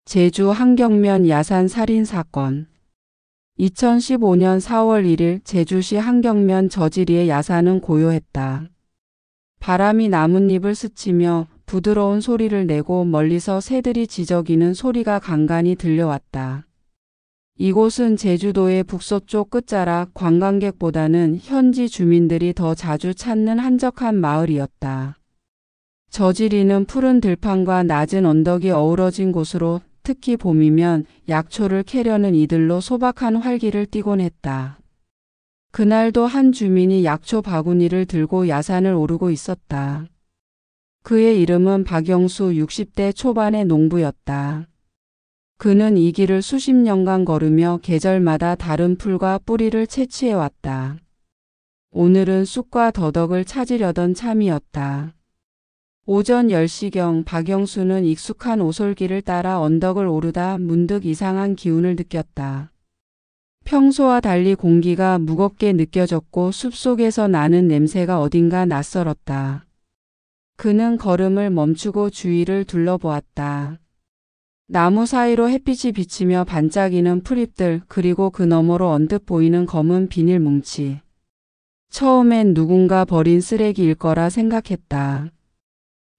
제주 한경면 야산 살인 사건. 2015년 4월 1일 제주시 한경면 저지리의 야산은 고요했다. 바람이 나뭇잎을 스치며 부드러운 소리를 내고 멀리서 새들이 지저귀는 소리가 간간히 들려왔다. 이곳은 제주도의 북서쪽 끝자락, 관광객보다는 현지 주민들이 더 자주 찾는 한적한 마을이었다. 저지리는 푸른 들판과 낮은 언덕이 어우러진 곳으로 특히 봄이면 약초를 캐려는 이들로 소박한 활기를 띠곤 했다. 그날도 한 주민이 약초 바구니를 들고 야산을 오르고 있었다. 그의 이름은 박영수. 60대 초반의 농부였다. 그는 이 길을 수십 년간 걸으며 계절마다 다른 풀과 뿌리를 채취해왔다. 오늘은 쑥과 더덕을 찾으려던 참이었다. 오전 10시경 박영수는 익숙한 오솔길을 따라 언덕을 오르다 문득 이상한 기운을 느꼈다. 평소와 달리 공기가 무겁게 느껴졌고 숲속에서 나는 냄새가 어딘가 낯설었다. 그는 걸음을 멈추고 주위를 둘러보았다. 나무 사이로 햇빛이 비치며 반짝이는 풀잎들, 그리고 그 너머로 언뜻 보이는 검은 비닐 뭉치. 처음엔 누군가 버린 쓰레기일 거라 생각했다.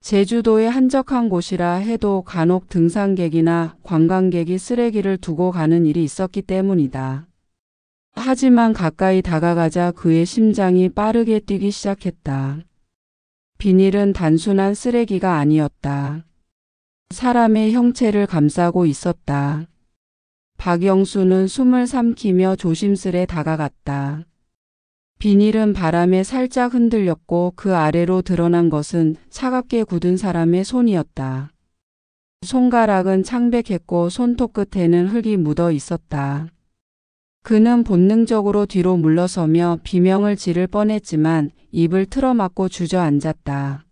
제주도의 한적한 곳이라 해도 간혹 등산객이나 관광객이 쓰레기를 두고 가는 일이 있었기 때문이다. 하지만 가까이 다가가자 그의 심장이 빠르게 뛰기 시작했다. 비닐은 단순한 쓰레기가 아니었다. 사람의 형체를 감싸고 있었다. 박영수는 숨을 삼키며 조심스레 다가갔다. 비닐은 바람에 살짝 흔들렸고 그 아래로 드러난 것은 차갑게 굳은 사람의 손이었다. 손가락은 창백했고 손톱 끝에는 흙이 묻어 있었다. 그는 본능적으로 뒤로 물러서며 비명을 지를 뻔했지만 입을 틀어막고 주저앉았다.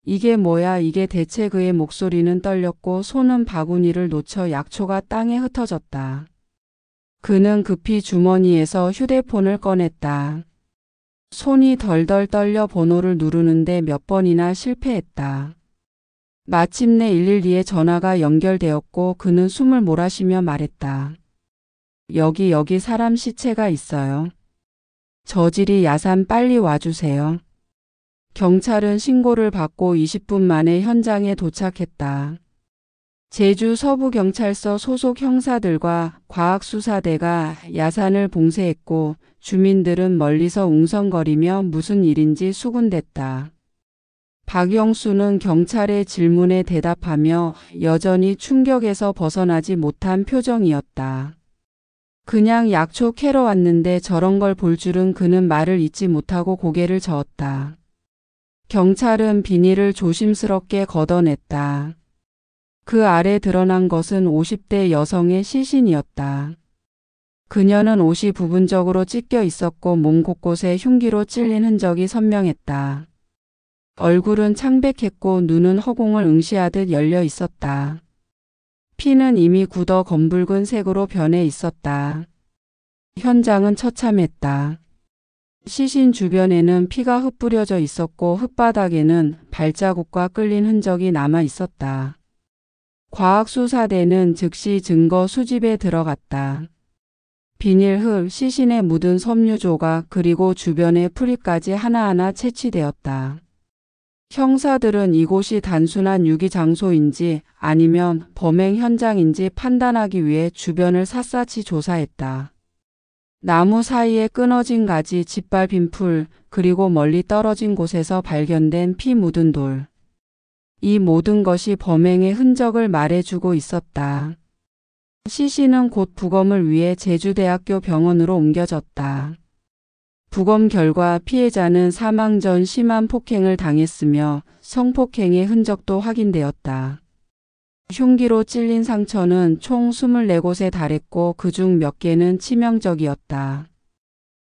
이게 뭐야? 이게 대체? 그의 목소리는 떨렸고 손은 바구니를 놓쳐 약초가 땅에 흩어졌다. 그는 급히 주머니에서 휴대폰을 꺼냈다. 손이 덜덜 떨려 번호를 누르는데 몇 번이나 실패했다. 마침내 112에 전화가 연결되었고 그는 숨을 몰아쉬며 말했다. 여기 사람 시체가 있어요. 저지리 야산 빨리 와주세요. 경찰은 신고를 받고 20분 만에 현장에 도착했다. 제주 서부경찰서 소속 형사들과 과학수사대가 야산을 봉쇄했고 주민들은 멀리서 웅성거리며 무슨 일인지 수군댔다. 박영수는 경찰의 질문에 대답하며 여전히 충격에서 벗어나지 못한 표정이었다. 그냥 약초 캐러 왔는데 저런 걸 볼 줄은. 그는 말을 잇지 못하고 고개를 저었다. 경찰은 비닐을 조심스럽게 걷어냈다. 그 아래 드러난 것은 50대 여성의 시신이었다. 그녀는 옷이 부분적으로 찢겨 있었고 몸 곳곳에 흉기로 찔린 흔적이 선명했다. 얼굴은 창백했고 눈은 허공을 응시하듯 열려 있었다. 피는 이미 굳어 검붉은 색으로 변해 있었다. 현장은 처참했다. 시신 주변에는 피가 흩뿌려져 있었고 흙바닥에는 발자국과 끌린 흔적이 남아 있었다. 과학수사대는 즉시 증거 수집에 들어갔다. 비닐, 흙, 시신에 묻은 섬유 조각, 그리고 주변의 풀잎까지 하나하나 채취되었다. 형사들은 이곳이 단순한 유기 장소인지 아니면 범행 현장인지 판단하기 위해 주변을 샅샅이 조사했다. 나무 사이에 끊어진 가지, 짓밟힌 풀, 그리고 멀리 떨어진 곳에서 발견된 피 묻은 돌. 이 모든 것이 범행의 흔적을 말해주고 있었다. 시신은 곧 부검을 위해 제주대학교 병원으로 옮겨졌다. 부검 결과 피해자는 사망 전 심한 폭행을 당했으며 성폭행의 흔적도 확인되었다. 흉기로 찔린 상처는 총 24곳에 달했고 그중 몇 개는 치명적이었다.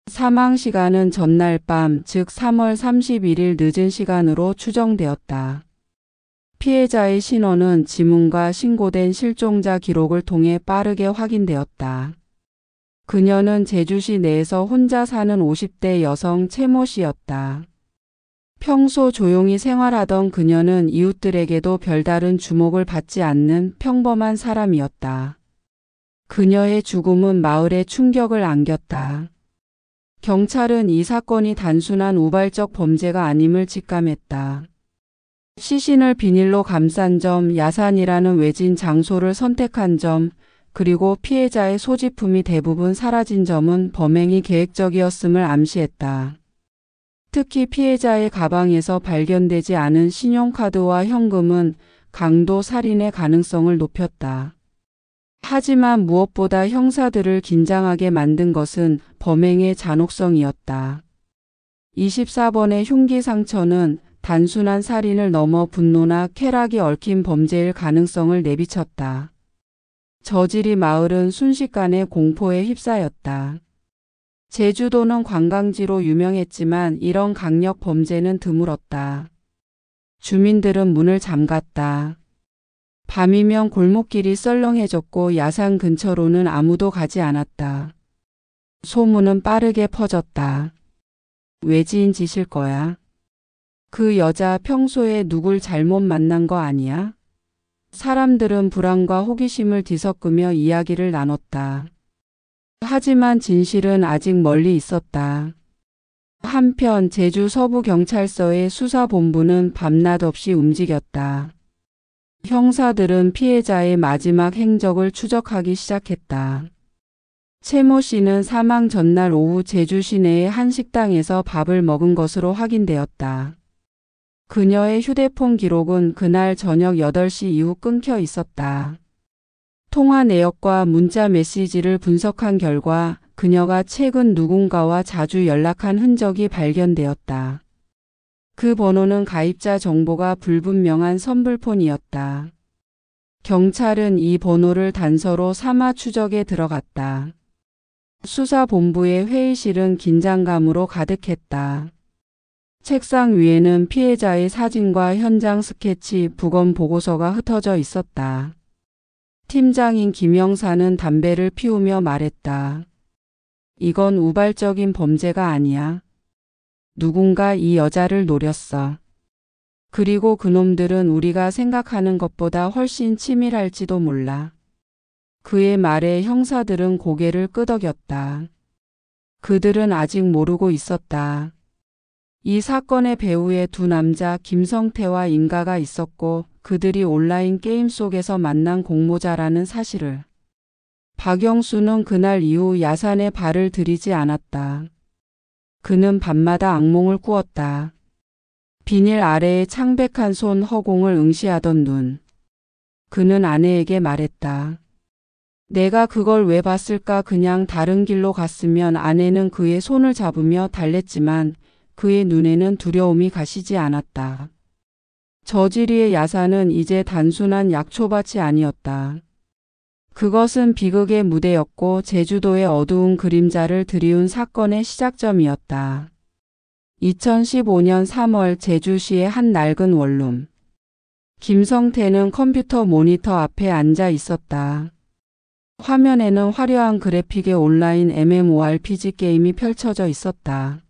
사망 시간은 전날 밤, 즉 3월 31일 늦은 시간으로 추정되었다. 피해자의 신원은 지문과 신고된 실종자 기록을 통해 빠르게 확인되었다. 그녀는 제주시 내에서 혼자 사는 50대 여성 최모 씨였다. 평소 조용히 생활하던 그녀는 이웃들에게도 별다른 주목을 받지 않는 평범한 사람이었다. 그녀의 죽음은 마을에 충격을 안겼다. 경찰은 이 사건이 단순한 우발적 범죄가 아님을 직감했다. 시신을 비닐로 감싼 점, 야산이라는 외진 장소를 선택한 점, 그리고 피해자의 소지품이 대부분 사라진 점은 범행이 계획적이었음을 암시했다. 특히 피해자의 가방에서 발견되지 않은 신용카드와 현금은 강도 살인의 가능성을 높였다. 하지만 무엇보다 형사들을 긴장하게 만든 것은 범행의 잔혹성이었다. 24번의 흉기 상처는 단순한 살인을 넘어 분노나 쾌락이 얽힌 범죄일 가능성을 내비쳤다. 저지리 마을은 순식간에 공포에 휩싸였다. 제주도는 관광지로 유명했지만 이런 강력 범죄는 드물었다. 주민들은 문을 잠갔다. 밤이면 골목길이 썰렁해졌고 야산 근처로는 아무도 가지 않았다. 소문은 빠르게 퍼졌다. 외지인 짓일 거야. 그 여자 평소에 누굴 잘못 만난 거 아니야? 사람들은 불안과 호기심을 뒤섞으며 이야기를 나눴다. 하지만 진실은 아직 멀리 있었다. 한편 제주 서부경찰서의 수사본부는 밤낮 없이 움직였다. 형사들은 피해자의 마지막 행적을 추적하기 시작했다. 최모 씨는 사망 전날 오후 제주 시내의 한 식당에서 밥을 먹은 것으로 확인되었다. 그녀의 휴대폰 기록은 그날 저녁 8시 이후 끊겨 있었다. 통화 내역과 문자 메시지를 분석한 결과 그녀가 최근 누군가와 자주 연락한 흔적이 발견되었다. 그 번호는 가입자 정보가 불분명한 선불폰이었다. 경찰은 이 번호를 단서로 삼아 추적에 들어갔다. 수사본부의 회의실은 긴장감으로 가득했다. 책상 위에는 피해자의 사진과 현장 스케치, 부검 보고서가 흩어져 있었다. 팀장인 김영사는 담배를 피우며 말했다. 이건 우발적인 범죄가 아니야. 누군가 이 여자를 노렸어. 그리고 그놈들은 우리가 생각하는 것보다 훨씬 치밀할지도 몰라. 그의 말에 형사들은 고개를 끄덕였다. 그들은 아직 모르고 있었다. 이 사건의 배후에 두 남자 김성태와 임가가 있었고 그들이 온라인 게임 속에서 만난 공모자라는 사실을. 박영수는 그날 이후 야산에 발을 들이지 않았다. 그는 밤마다 악몽을 꾸었다. 비닐 아래에 창백한 손, 허공을 응시하던 눈. 그는 아내에게 말했다. 내가 그걸 왜 봤을까? 그냥 다른 길로 갔으면. 아내는 그의 손을 잡으며 달랬지만 그의 눈에는 두려움이 가시지 않았다. 저지리의 야산은 이제 단순한 약초밭이 아니었다. 그것은 비극의 무대였고 제주도의 어두운 그림자를 드리운 사건의 시작점이었다. 2015년 3월 제주시의 한 낡은 원룸. 김성태는 컴퓨터 모니터 앞에 앉아 있었다. 화면에는 화려한 그래픽의 온라인 MMORPG 게임이 펼쳐져 있었다.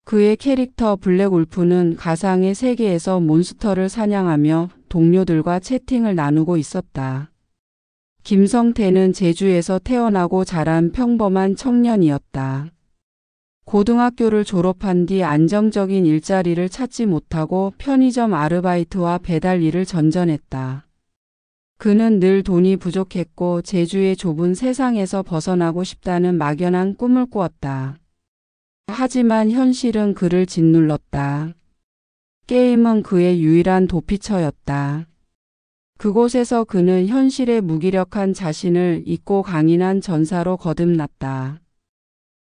그의 캐릭터 블랙울프는 가상의 세계에서 몬스터를 사냥하며 동료들과 채팅을 나누고 있었다. 김성태는 제주에서 태어나고 자란 평범한 청년이었다. 고등학교를 졸업한 뒤 안정적인 일자리를 찾지 못하고 편의점 아르바이트와 배달 일을 전전했다. 그는 늘 돈이 부족했고 제주의 좁은 세상에서 벗어나고 싶다는 막연한 꿈을 꾸었다. 하지만 현실은 그를 짓눌렀다. 게임은 그의 유일한 도피처였다. 그곳에서 그는 현실의 무기력한 자신을 잊고 강인한 전사로 거듭났다.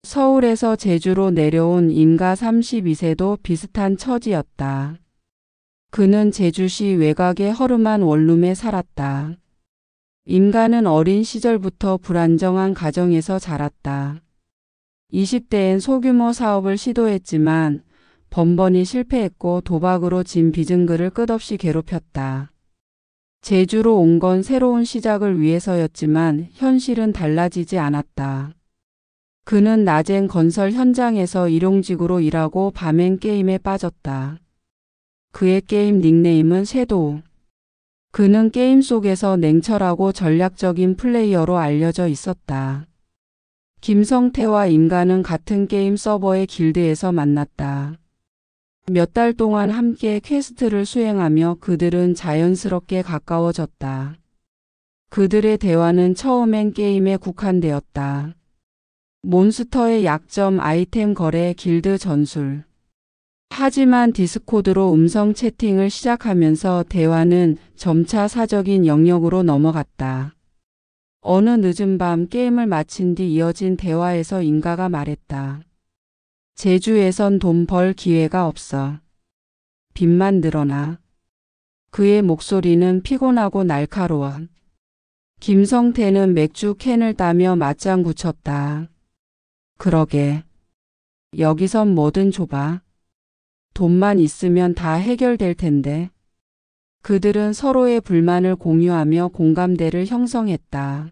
서울에서 제주로 내려온 임가 32세도 비슷한 처지였다. 그는 제주시 외곽의 허름한 원룸에 살았다. 임가는 어린 시절부터 불안정한 가정에서 자랐다. 20대엔 소규모 사업을 시도했지만 번번이 실패했고 도박으로 진 빚은 그를 끝없이 괴롭혔다. 제주로 온 건 새로운 시작을 위해서였지만 현실은 달라지지 않았다. 그는 낮엔 건설 현장에서 일용직으로 일하고 밤엔 게임에 빠졌다. 그의 게임 닉네임은 섀도우. 그는 게임 속에서 냉철하고 전략적인 플레이어로 알려져 있었다. 김성태와 임가는 같은 게임 서버의 길드에서 만났다. 몇 달 동안 함께 퀘스트를 수행하며 그들은 자연스럽게 가까워졌다. 그들의 대화는 처음엔 게임에 국한되었다. 몬스터의 약점, 아이템 거래, 길드 전술. 하지만 디스코드로 음성 채팅을 시작하면서 대화는 점차 사적인 영역으로 넘어갔다. 어느 늦은 밤 게임을 마친 뒤 이어진 대화에서 임가가 말했다. 제주에선 돈 벌 기회가 없어. 빚만 늘어나. 그의 목소리는 피곤하고 날카로워. 김성태는 맥주 캔을 따며 맞장 붙였다. 그러게. 여기선 뭐든 줘봐. 돈만 있으면 다 해결될 텐데. 그들은 서로의 불만을 공유하며 공감대를 형성했다.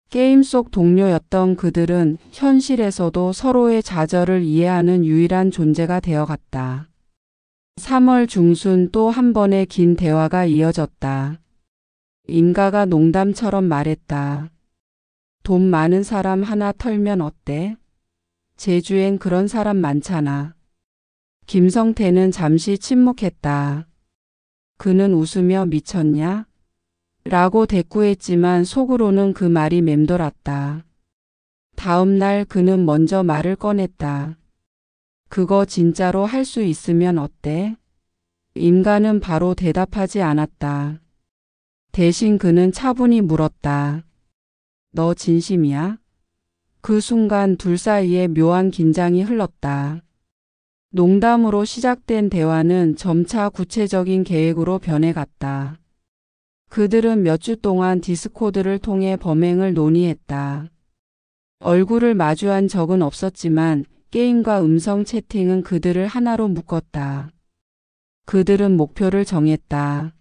게임 속 동료였던 그들은 현실에서도 서로의 좌절을 이해하는 유일한 존재가 되어갔다. 3월 중순 또 한 번의 긴 대화가 이어졌다. 임가가 농담처럼 말했다. 돈 많은 사람 하나 털면 어때? 제주엔 그런 사람 많잖아. 김성태는 잠시 침묵했다. 그는 웃으며 미쳤냐? 라고 대꾸했지만 속으로는 그 말이 맴돌았다. 다음 날 그는 먼저 말을 꺼냈다. 그거 진짜로 할 수 있으면 어때? 임가는 바로 대답하지 않았다. 대신 그는 차분히 물었다. 너 진심이야? 그 순간 둘 사이에 묘한 긴장이 흘렀다. 농담으로 시작된 대화는 점차 구체적인 계획으로 변해갔다. 그들은 몇 주 동안 디스코드를 통해 범행을 논의했다. 얼굴을 마주한 적은 없었지만 게임과 음성 채팅은 그들을 하나로 묶었다. 그들은 목표를 정했다.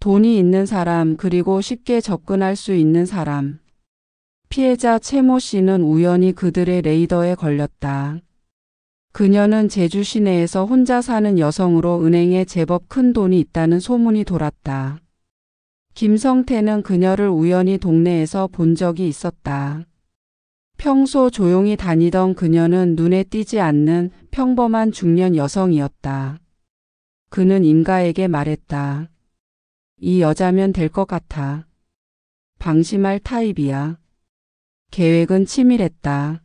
돈이 있는 사람, 그리고 쉽게 접근할 수 있는 사람. 피해자 최모 씨는 우연히 그들의 레이더에 걸렸다. 그녀는 제주 시내에서 혼자 사는 여성으로 은행에 제법 큰 돈이 있다는 소문이 돌았다. 김성태는 그녀를 우연히 동네에서 본 적이 있었다. 평소 조용히 다니던 그녀는 눈에 띄지 않는 평범한 중년 여성이었다. 그는 임가에게 말했다. 이 여자면 될 것 같아. 방심할 타입이야. 계획은 치밀했다.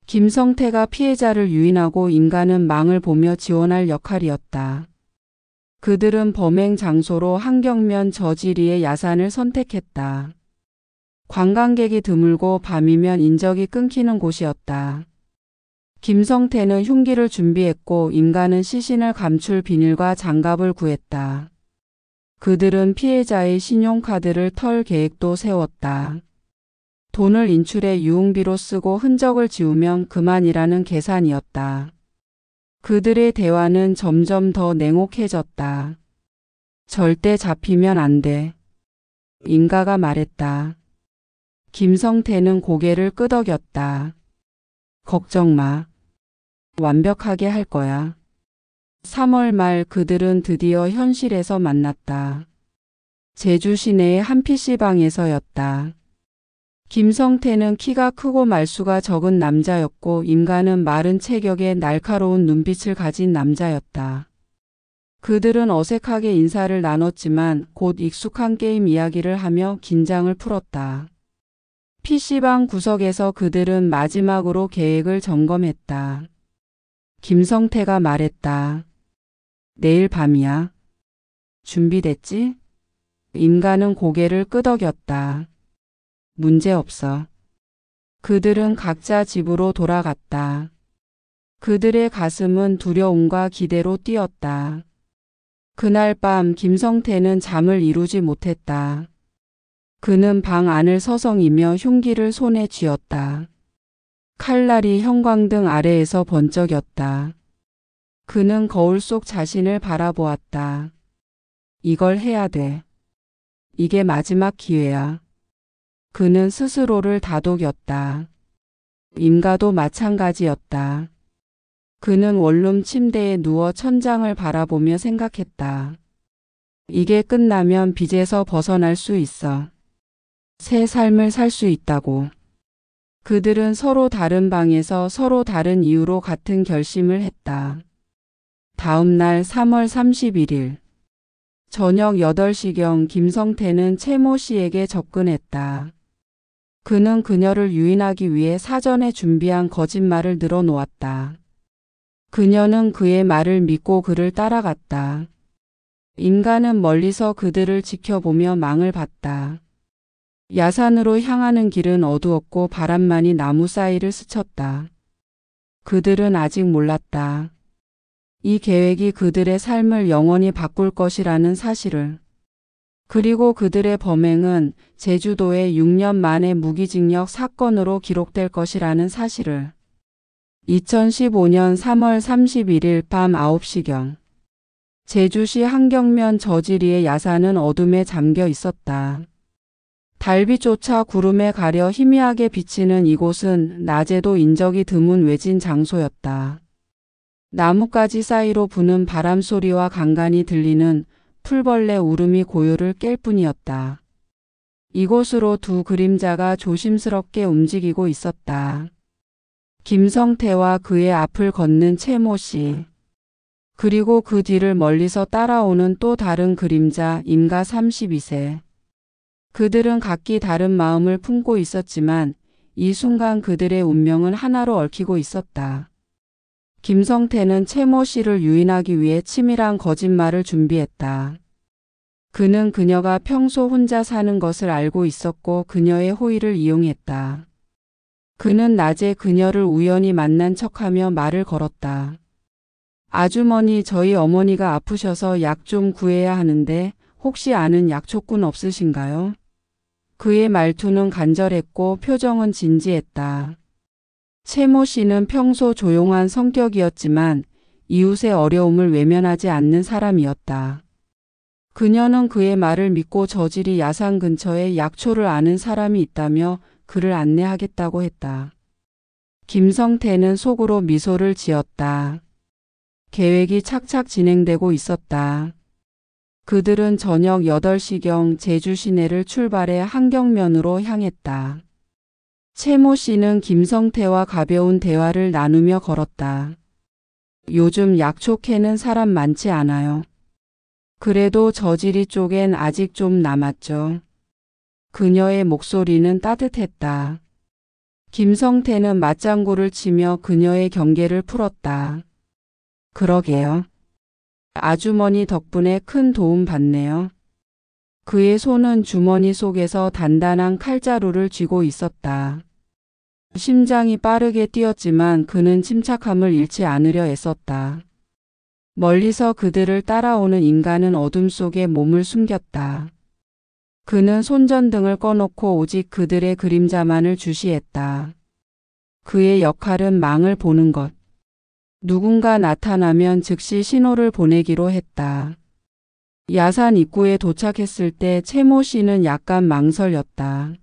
김성태가 피해자를 유인하고 임가는 망을 보며 지원할 역할이었다. 그들은 범행 장소로 한경면 저지리의 야산을 선택했다. 관광객이 드물고 밤이면 인적이 끊기는 곳이었다. 김성태는 흉기를 준비했고 임가는 시신을 감출 비닐과 장갑을 구했다. 그들은 피해자의 신용카드를 털 계획도 세웠다. 돈을 인출해 유흥비로 쓰고 흔적을 지우면 그만이라는 계산이었다. 그들의 대화는 점점 더 냉혹해졌다. 절대 잡히면 안 돼. 임가가 말했다. 김성태는 고개를 끄덕였다. 걱정 마. 완벽하게 할 거야. 3월 말 그들은 드디어 현실에서 만났다. 제주 시내의 한 PC방에서였다. 김성태는 키가 크고 말수가 적은 남자였고 임가는 마른 체격에 날카로운 눈빛을 가진 남자였다. 그들은 어색하게 인사를 나눴지만 곧 익숙한 게임 이야기를 하며 긴장을 풀었다. PC방 구석에서 그들은 마지막으로 계획을 점검했다. 김성태가 말했다. 내일 밤이야. 준비됐지? 임가는 고개를 끄덕였다. 문제없어. 그들은 각자 집으로 돌아갔다. 그들의 가슴은 두려움과 기대로 뛰었다. 그날 밤 김성태는 잠을 이루지 못했다. 그는 방 안을 서성이며 흉기를 손에 쥐었다. 칼날이 형광등 아래에서 번쩍였다. 그는 거울 속 자신을 바라보았다. 이걸 해야 돼. 이게 마지막 기회야. 그는 스스로를 다독였다. 임가도 마찬가지였다. 그는 원룸 침대에 누워 천장을 바라보며 생각했다. 이게 끝나면 빚에서 벗어날 수 있어. 새 삶을 살 수 있다고. 그들은 서로 다른 방에서 서로 다른 이유로 같은 결심을 했다. 다음 날 3월 31일. 저녁 8시경 김성태는 최 모 씨에게 접근했다. 그는 그녀를 유인하기 위해 사전에 준비한 거짓말을 늘어놓았다. 그녀는 그의 말을 믿고 그를 따라갔다. 인간은 멀리서 그들을 지켜보며 망을 봤다. 야산으로 향하는 길은 어두웠고 바람만이 나무 사이를 스쳤다. 그들은 아직 몰랐다. 이 계획이 그들의 삶을 영원히 바꿀 것이라는 사실을. 그리고 그들의 범행은 제주도의 6년 만의 무기징역 사건으로 기록될 것이라는 사실을. 2015년 3월 31일 밤 9시경. 제주시 한경면 저지리의 야산은 어둠에 잠겨 있었다. 달빛조차 구름에 가려 희미하게 비치는 이곳은 낮에도 인적이 드문 외진 장소였다. 나뭇가지 사이로 부는 바람 소리와 간간히 들리는 풀벌레 울음이 고요를 깰 뿐이었다. 이곳으로 두 그림자가 조심스럽게 움직이고 있었다. 김성태와 그의 앞을 걷는 최 모 씨. 그리고 그 뒤를 멀리서 따라오는 또 다른 그림자 임가 32세. 그들은 각기 다른 마음을 품고 있었지만 이 순간 그들의 운명은 하나로 얽히고 있었다. 김성태는 최 모 씨를 유인하기 위해 치밀한 거짓말을 준비했다. 그는 그녀가 평소 혼자 사는 것을 알고 있었고 그녀의 호의를 이용했다. 그는 낮에 그녀를 우연히 만난 척하며 말을 걸었다. 아주머니, 저희 어머니가 아프셔서 약 좀 구해야 하는데 혹시 아는 약초꾼 없으신가요? 그의 말투는 간절했고 표정은 진지했다. 최 모 씨는 평소 조용한 성격이었지만 이웃의 어려움을 외면하지 않는 사람이었다. 그녀는 그의 말을 믿고 저지리 야산 근처에 약초를 아는 사람이 있다며 그를 안내하겠다고 했다. 김성태는 속으로 미소를 지었다. 계획이 착착 진행되고 있었다. 그들은 저녁 8시경 제주 시내를 출발해 한경면으로 향했다. 최 모 씨는 김성태와 가벼운 대화를 나누며 걸었다. 요즘 약초 캐는 사람 많지 않아요. 그래도 저지리 쪽엔 아직 좀 남았죠. 그녀의 목소리는 따뜻했다. 김성태는 맞장구를 치며 그녀의 경계를 풀었다. 그러게요. 아주머니 덕분에 큰 도움 받네요. 그의 손은 주머니 속에서 단단한 칼자루를 쥐고 있었다. 심장이 빠르게 뛰었지만 그는 침착함을 잃지 않으려 애썼다. 멀리서 그들을 따라오는 인간은 어둠 속에 몸을 숨겼다. 그는 손전등을 꺼놓고 오직 그들의 그림자만을 주시했다. 그의 역할은 망을 보는 것. 누군가 나타나면 즉시 신호를 보내기로 했다. 야산 입구에 도착했을 때 최 모 씨는 약간 망설였다.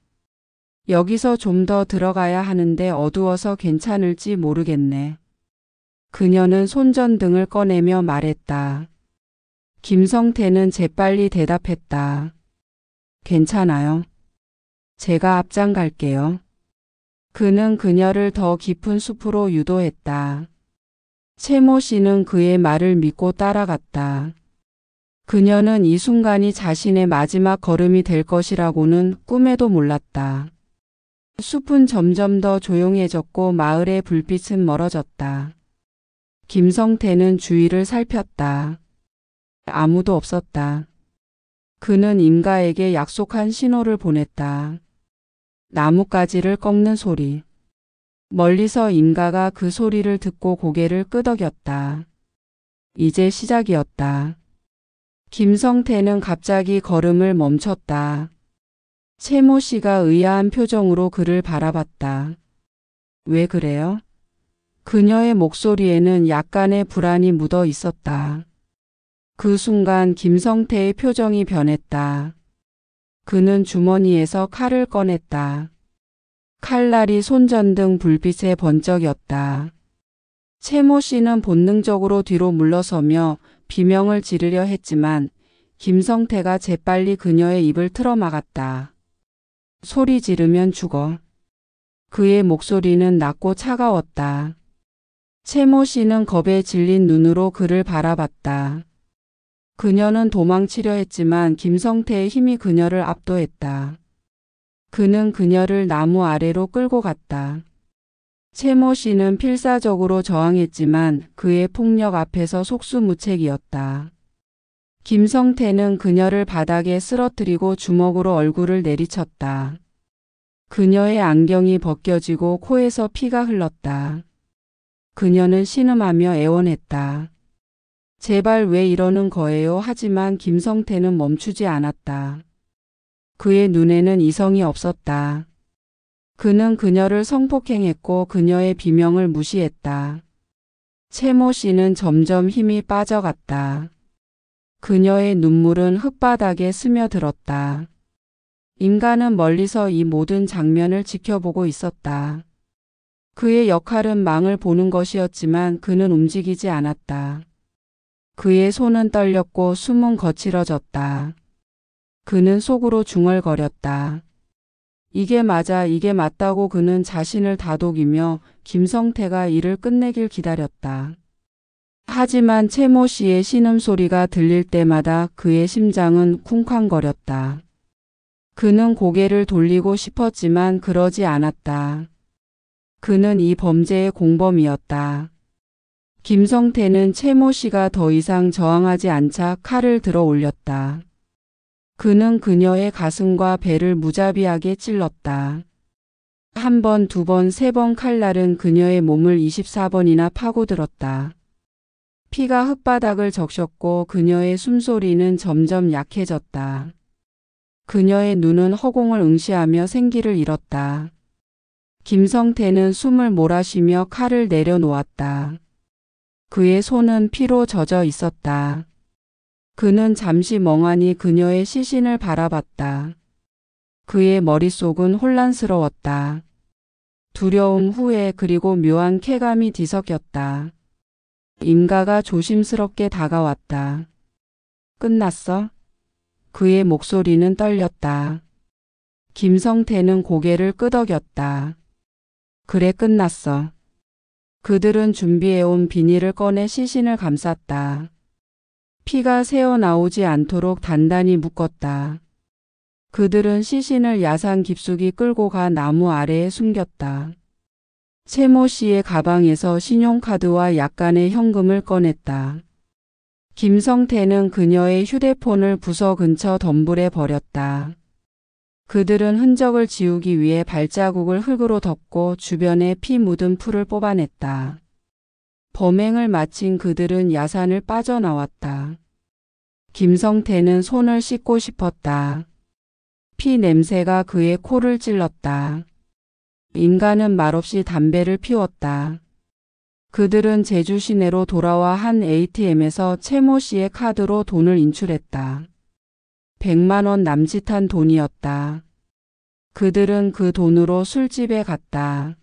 여기서 좀 더 들어가야 하는데 어두워서 괜찮을지 모르겠네. 그녀는 손전등을 꺼내며 말했다. 김성태는 재빨리 대답했다. 괜찮아요. 제가 앞장 갈게요. 그는 그녀를 더 깊은 숲으로 유도했다. 최 모 씨는 그의 말을 믿고 따라갔다. 그녀는 이 순간이 자신의 마지막 걸음이 될 것이라고는 꿈에도 몰랐다. 숲은 점점 더 조용해졌고 마을의 불빛은 멀어졌다. 김성태는 주위를 살폈다. 아무도 없었다. 그는 임가에게 약속한 신호를 보냈다. 나뭇가지를 꺾는 소리. 멀리서 임가가 그 소리를 듣고 고개를 끄덕였다. 이제 시작이었다. 김성태는 갑자기 걸음을 멈췄다. 최 모 씨가 의아한 표정으로 그를 바라봤다. 왜 그래요? 그녀의 목소리에는 약간의 불안이 묻어 있었다. 그 순간 김성태의 표정이 변했다. 그는 주머니에서 칼을 꺼냈다. 칼날이 손전등 불빛에 번쩍였다. 채모 씨는 본능적으로 뒤로 물러서며 비명을 지르려 했지만 김성태가 재빨리 그녀의 입을 틀어막았다. 소리 지르면 죽어. 그의 목소리는 낮고 차가웠다. 채모 씨는 겁에 질린 눈으로 그를 바라봤다. 그녀는 도망치려 했지만 김성태의 힘이 그녀를 압도했다. 그는 그녀를 나무 아래로 끌고 갔다. 채모 씨는 필사적으로 저항했지만 그의 폭력 앞에서 속수무책이었다. 김성태는 그녀를 바닥에 쓰러뜨리고 주먹으로 얼굴을 내리쳤다. 그녀의 안경이 벗겨지고 코에서 피가 흘렀다. 그녀는 신음하며 애원했다. 제발 왜 이러는 거예요? 하지만 김성태는 멈추지 않았다. 그의 눈에는 이성이 없었다. 그는 그녀를 성폭행했고 그녀의 비명을 무시했다. 채모 씨는 점점 힘이 빠져갔다. 그녀의 눈물은 흙바닥에 스며들었다. 인간은 멀리서 이 모든 장면을 지켜보고 있었다. 그의 역할은 망을 보는 것이었지만 그는 움직이지 않았다. 그의 손은 떨렸고 숨은 거칠어졌다. 그는 속으로 중얼거렸다. 이게 맞아, 이게 맞다고. 그는 자신을 다독이며 김성태가 이를 끝내길 기다렸다. 하지만 채모 씨의 신음소리가 들릴 때마다 그의 심장은 쿵쾅거렸다. 그는 고개를 돌리고 싶었지만 그러지 않았다. 그는 이 범죄의 공범이었다. 김성태는 채모 씨가 더 이상 저항하지 않자 칼을 들어 올렸다. 그는 그녀의 가슴과 배를 무자비하게 찔렀다. 한 번, 두 번, 세 번 칼날은 그녀의 몸을 24번이나 파고들었다. 피가 흙바닥을 적셨고 그녀의 숨소리는 점점 약해졌다. 그녀의 눈은 허공을 응시하며 생기를 잃었다. 김성태는 숨을 몰아쉬며 칼을 내려놓았다. 그의 손은 피로 젖어 있었다. 그는 잠시 멍하니 그녀의 시신을 바라봤다. 그의 머릿속은 혼란스러웠다. 두려움, 후회, 그리고 묘한 쾌감이 뒤섞였다. 임가가 조심스럽게 다가왔다. 끝났어? 그의 목소리는 떨렸다. 김성태는 고개를 끄덕였다. 그래, 끝났어. 그들은 준비해온 비닐을 꺼내 시신을 감쌌다. 피가 새어나오지 않도록 단단히 묶었다. 그들은 시신을 야산 깊숙이 끌고 가 나무 아래에 숨겼다. 채모 씨의 가방에서 신용카드와 약간의 현금을 꺼냈다. 김성태는 그녀의 휴대폰을 부서 근처 덤불에 버렸다. 그들은 흔적을 지우기 위해 발자국을 흙으로 덮고 주변에 피 묻은 풀을 뽑아냈다. 범행을 마친 그들은 야산을 빠져나왔다. 김성태는 손을 씻고 싶었다. 피 냄새가 그의 코를 찔렀다. 인간은 말없이 담배를 피웠다. 그들은 제주 시내로 돌아와 한 ATM에서 채모 씨의 카드로 돈을 인출했다. 100만 원 남짓한 돈이었다. 그들은 그 돈으로 술집에 갔다.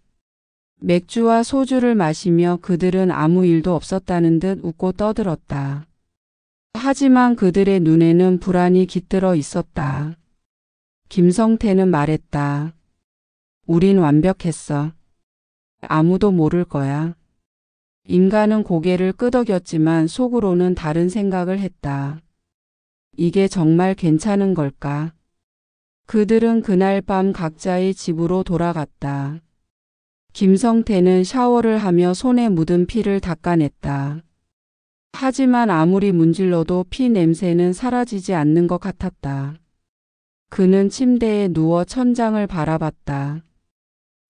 맥주와 소주를 마시며 그들은 아무 일도 없었다는 듯 웃고 떠들었다. 하지만 그들의 눈에는 불안이 깃들어 있었다. 김성태는 말했다. 우린 완벽했어. 아무도 모를 거야. 인간은 고개를 끄덕였지만 속으로는 다른 생각을 했다. 이게 정말 괜찮은 걸까? 그들은 그날 밤 각자의 집으로 돌아갔다. 김성태는 샤워를 하며 손에 묻은 피를 닦아냈다. 하지만 아무리 문질러도 피 냄새는 사라지지 않는 것 같았다. 그는 침대에 누워 천장을 바라봤다.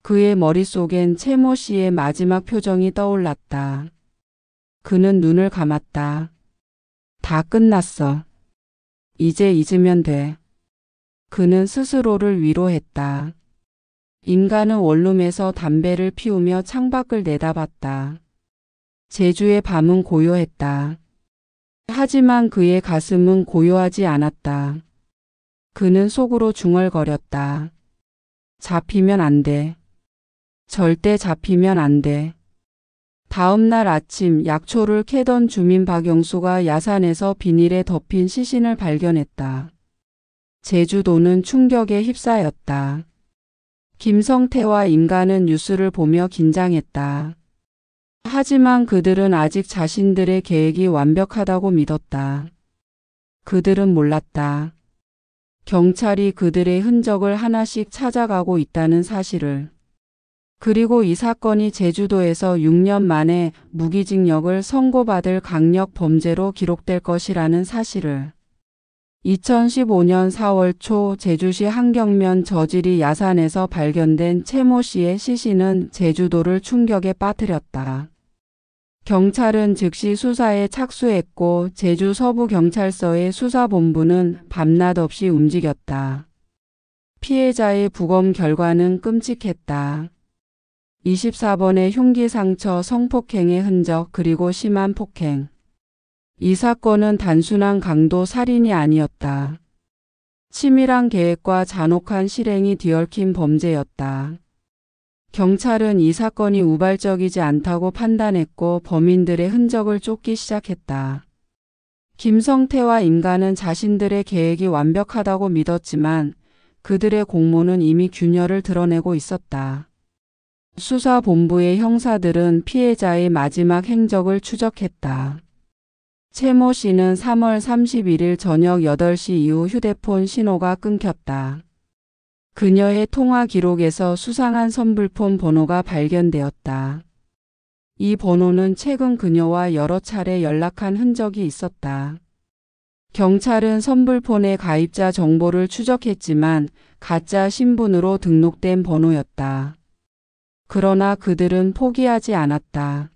그의 머릿속엔 채모 씨의 마지막 표정이 떠올랐다. 그는 눈을 감았다. 다 끝났어. 이제 잊으면 돼. 그는 스스로를 위로했다. 인간은 원룸에서 담배를 피우며 창밖을 내다봤다. 제주의 밤은 고요했다. 하지만 그의 가슴은 고요하지 않았다. 그는 속으로 중얼거렸다. 잡히면 안 돼. 절대 잡히면 안 돼. 다음 날 아침 약초를 캐던 주민 박영수가 야산에서 비닐에 덮인 시신을 발견했다. 제주도는 충격에 휩싸였다. 김성태와 임가는 뉴스를 보며 긴장했다. 하지만 그들은 아직 자신들의 계획이 완벽하다고 믿었다. 그들은 몰랐다. 경찰이 그들의 흔적을 하나씩 찾아가고 있다는 사실을. 그리고 이 사건이 제주도에서 6년 만에 무기징역을 선고받을 강력 범죄로 기록될 것이라는 사실을. 2015년 4월 초 제주시 한경면 저지리 야산에서 발견된 최모 씨의 시신은 제주도를 충격에 빠뜨렸다. 경찰은 즉시 수사에 착수했고 제주 서부경찰서의 수사본부는 밤낮 없이 움직였다. 피해자의 부검 결과는 끔찍했다. 24번의 흉기 상처, 성폭행의 흔적, 그리고 심한 폭행. 이 사건은 단순한 강도 살인이 아니었다. 치밀한 계획과 잔혹한 실행이 뒤얽힌 범죄였다. 경찰은 이 사건이 우발적이지 않다고 판단했고 범인들의 흔적을 쫓기 시작했다. 김성태와 임가는 자신들의 계획이 완벽하다고 믿었지만 그들의 공모는 이미 균열을 드러내고 있었다. 수사본부의 형사들은 피해자의 마지막 행적을 추적했다. 최모 씨는 3월 31일 저녁 8시 이후 휴대폰 신호가 끊겼다. 그녀의 통화 기록에서 수상한 선불폰 번호가 발견되었다. 이 번호는 최근 그녀와 여러 차례 연락한 흔적이 있었다. 경찰은 선불폰의 가입자 정보를 추적했지만 가짜 신분으로 등록된 번호였다. 그러나 그들은 포기하지 않았다.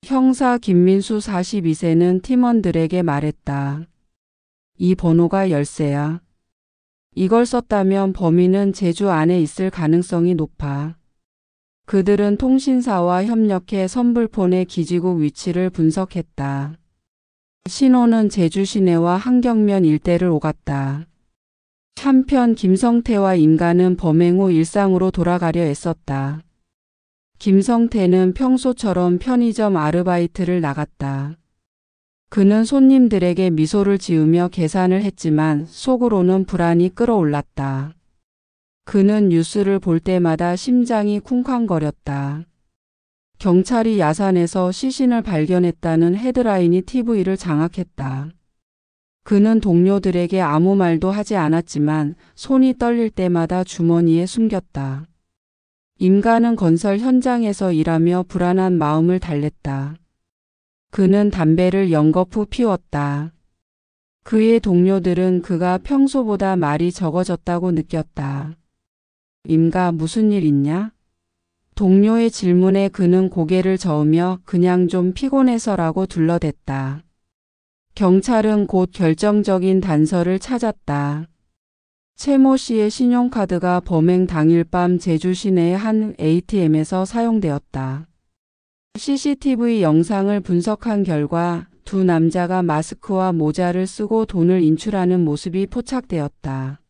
형사 김민수 42세는 팀원들에게 말했다. 이 번호가 열쇠야. 이걸 썼다면 범인은 제주 안에 있을 가능성이 높아. 그들은 통신사와 협력해 선불폰의 기지국 위치를 분석했다. 신호는 제주 시내와 한경면 일대를 오갔다. 한편 김성태와 임가는 범행 후 일상으로 돌아가려 애썼다. 김성태는 평소처럼 편의점 아르바이트를 나갔다. 그는 손님들에게 미소를 지으며 계산을 했지만 속으로는 불안이 끓어올랐다. 그는 뉴스를 볼 때마다 심장이 쿵쾅거렸다. 경찰이 야산에서 시신을 발견했다는 헤드라인이 TV를 장악했다. 그는 동료들에게 아무 말도 하지 않았지만 손이 떨릴 때마다 주머니에 숨겼다. 임가는 건설 현장에서 일하며 불안한 마음을 달랬다. 그는 담배를 연거푸 피웠다. 그의 동료들은 그가 평소보다 말이 적어졌다고 느꼈다. 임가, 무슨 일 있냐? 동료의 질문에 그는 고개를 저으며 그냥 좀 피곤해서라고 둘러댔다. 경찰은 곧 결정적인 단서를 찾았다. 최모 씨의 신용카드가 범행 당일 밤 제주 시내의 한 ATM에서 사용되었다. CCTV 영상을 분석한 결과 두 남자가 마스크와 모자를 쓰고 돈을 인출하는 모습이 포착되었다.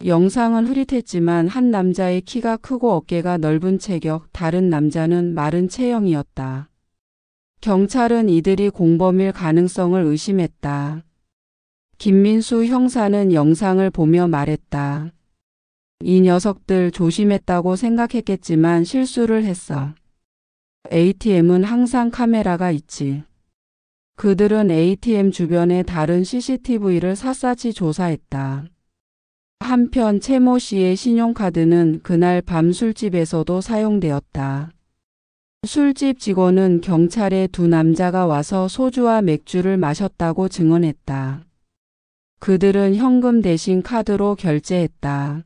영상은 흐릿했지만 한 남자의 키가 크고 어깨가 넓은 체격, 다른 남자는 마른 체형이었다. 경찰은 이들이 공범일 가능성을 의심했다. 김민수 형사는 영상을 보며 말했다. 이 녀석들 조심했다고 생각했겠지만 실수를 했어. ATM은 항상 카메라가 있지. 그들은 ATM 주변의 다른 CCTV를 샅샅이 조사했다. 한편 최모 씨의 신용카드는 그날 밤 술집에서도 사용되었다. 술집 직원은 경찰에 두 남자가 와서 소주와 맥주를 마셨다고 증언했다. 그들은 현금 대신 카드로 결제했다.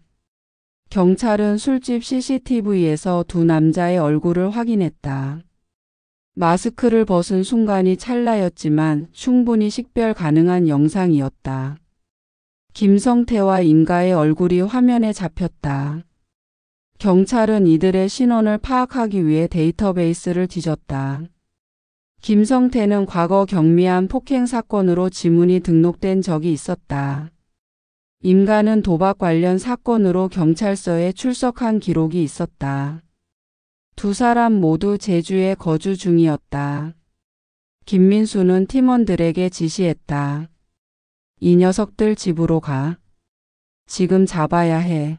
경찰은 술집 CCTV에서 두 남자의 얼굴을 확인했다. 마스크를 벗은 순간이 찰나였지만 충분히 식별 가능한 영상이었다. 김성태와 임가의 얼굴이 화면에 잡혔다. 경찰은 이들의 신원을 파악하기 위해 데이터베이스를 뒤졌다. 김성태는 과거 경미한 폭행 사건으로 지문이 등록된 적이 있었다. 임가는 도박 관련 사건으로 경찰서에 출석한 기록이 있었다. 두 사람 모두 제주에 거주 중이었다. 김민수는 팀원들에게 지시했다. 이 녀석들 집으로 가. 지금 잡아야 해.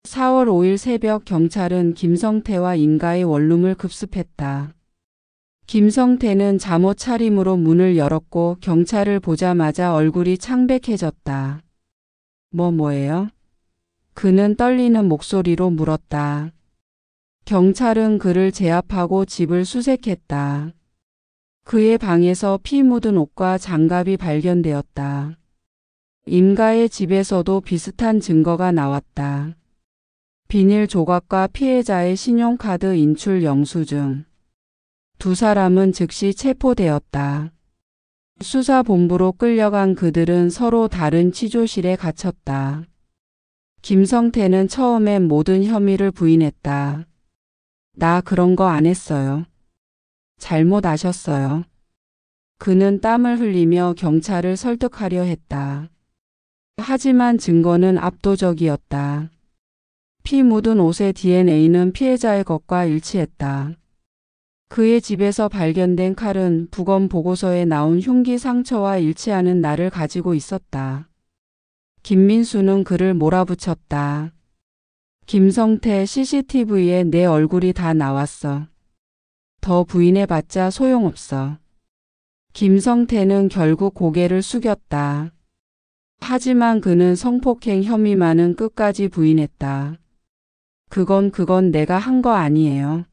4월 5일 새벽 경찰은 김성태와 임가의 원룸을 급습했다. 김성태는 잠옷 차림으로 문을 열었고 경찰을 보자마자 얼굴이 창백해졌다. 뭐예요? 그는 떨리는 목소리로 물었다. 경찰은 그를 제압하고 집을 수색했다. 그의 방에서 피 묻은 옷과 장갑이 발견되었다. 임가의 집에서도 비슷한 증거가 나왔다. 비닐 조각과 피해자의 신용카드 인출 영수증. 두 사람은 즉시 체포되었다. 수사본부로 끌려간 그들은 서로 다른 취조실에 갇혔다. 김성태는 처음엔 모든 혐의를 부인했다. 나 그런 거 안 했어요. 잘못 아셨어요. 그는 땀을 흘리며 경찰을 설득하려 했다. 하지만 증거는 압도적이었다. 피 묻은 옷의 DNA는 피해자의 것과 일치했다. 그의 집에서 발견된 칼은 부검 보고서에 나온 흉기 상처와 일치하는 날을 가지고 있었다. 김민수는 그를 몰아붙였다. 김성태, CCTV에 내 얼굴이 다 나왔어. 더 부인해봤자 소용없어. 김성태는 결국 고개를 숙였다. 하지만 그는 성폭행 혐의만은 끝까지 부인했다. 그건 내가 한 거 아니에요.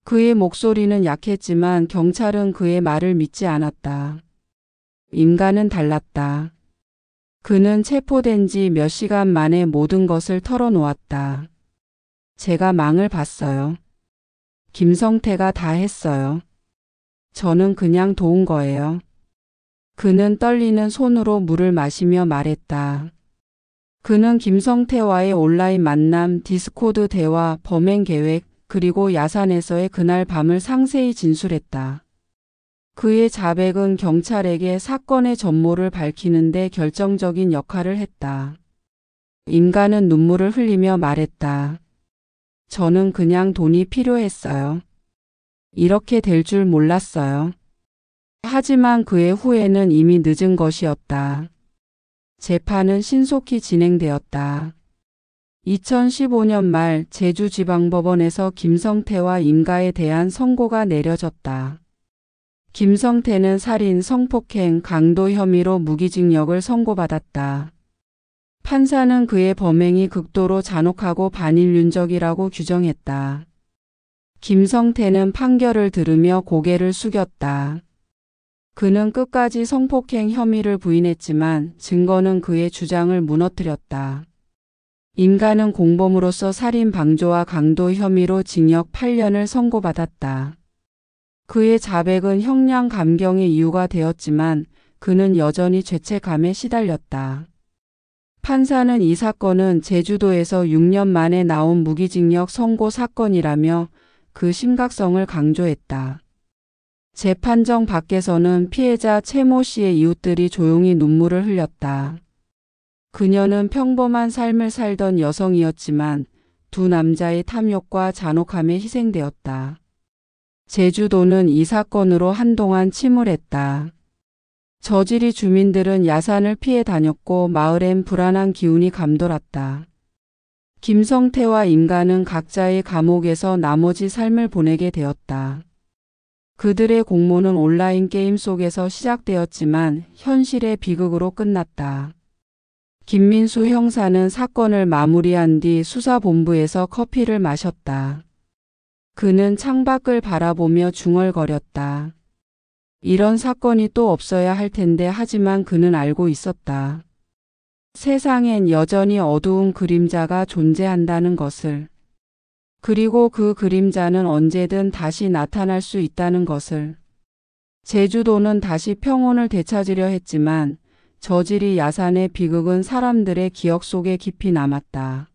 그의 목소리는 약했지만 경찰은 그의 말을 믿지 않았다. 임가는 달랐다. 그는 체포된 지 몇 시간 만에 모든 것을 털어놓았다. 제가 망을 봤어요. 김성태가 다 했어요. 저는 그냥 도운 거예요. 그는 떨리는 손으로 물을 마시며 말했다. 그는 김성태와의 온라인 만남, 디스코드 대화, 범행 계획, 그리고 야산에서의 그날 밤을 상세히 진술했다. 그의 자백은 경찰에게 사건의 전모를 밝히는 데 결정적인 역할을 했다. 임가는 눈물을 흘리며 말했다. 저는 그냥 돈이 필요했어요. 이렇게 될 줄 몰랐어요. 하지만 그의 후회는 이미 늦은 것이었다. 재판은 신속히 진행되었다. 2015년 말 제주지방법원에서 김성태와 임가에 대한 선고가 내려졌다. 김성태는 살인, 성폭행, 강도 혐의로 무기징역을 선고받았다. 판사는 그의 범행이 극도로 잔혹하고 반인륜적이라고 규정했다. 김성태는 판결을 들으며 고개를 숙였다. 그는 끝까지 성폭행 혐의를 부인했지만 증거는 그의 주장을 무너뜨렸다. 임가는 공범으로서 살인 방조와 강도 혐의로 징역 8년을 선고받았다. 그의 자백은 형량 감경의 이유가 되었지만 그는 여전히 죄책감에 시달렸다. 판사는 이 사건은 제주도에서 6년 만에 나온 무기징역 선고 사건이라며 그 심각성을 강조했다. 재판정 밖에서는 피해자 최모 씨의 이웃들이 조용히 눈물을 흘렸다. 그녀는 평범한 삶을 살던 여성이었지만 두 남자의 탐욕과 잔혹함에 희생되었다. 제주도는 이 사건으로 한동안 침울했다. 저지리 주민들은 야산을 피해 다녔고 마을엔 불안한 기운이 감돌았다. 김성태와 임가는 각자의 감옥에서 나머지 삶을 보내게 되었다. 그들의 공모는 온라인 게임 속에서 시작되었지만 현실의 비극으로 끝났다. 김민수 형사는 사건을 마무리한 뒤 수사본부에서 커피를 마셨다. 그는 창밖을 바라보며 중얼거렸다. 이런 사건이 또 없어야 할 텐데 하지만 그는 알고 있었다. 세상엔 여전히 어두운 그림자가 존재한다는 것을. 그리고 그 그림자는 언제든 다시 나타날 수 있다는 것을. 제주도는 다시 평온을 되찾으려 했지만 저지리 야산의 비극은 사람들의 기억 속에 깊이 남았다.